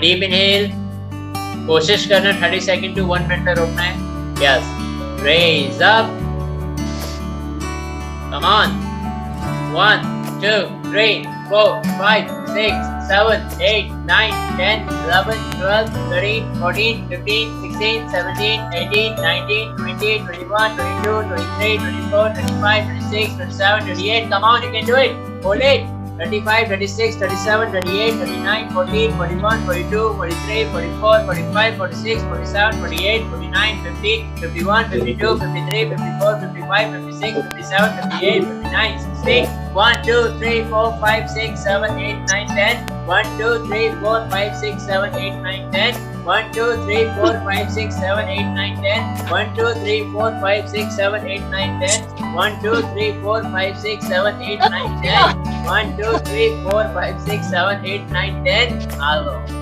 deep inhale. कोशिश करना 30 second to 1 minute तक रोकना है. Yes. Raise up. Come on. 1, 2, 3, 4, 5, 6, 7, 8, 9, 10, 11, 12, 13, 14, 15, 16, 17, 18, 19, 20, 21, 22, 23, 24, 25, 26, 27, 28. Come on, you can do it. Hold it. 35, 36, 37, 38, 39, 40, 41, 42, 43, 44, 45, 46, 47, 48, 49, 50, 51, 52, 53, 54, 55, 56, 57, 58, 59, 60. 1, 2, 3, 4, 5, 6, 7, 8, 9, 10. 1, 2, 3, 4, 5, 6, 7, 8, 9, 10. 1, 2, 3, 4, 5, 6, 7, 8, 9, 10. 1, 2, 3, 4, 5, 6, 7, 8, 9, 10. 1, 2, 3, 4, 5, 6, 7, 8, 9, 10. 1, 2, 3, 4, 5, 6, 7, 8, 9, 10. Hello.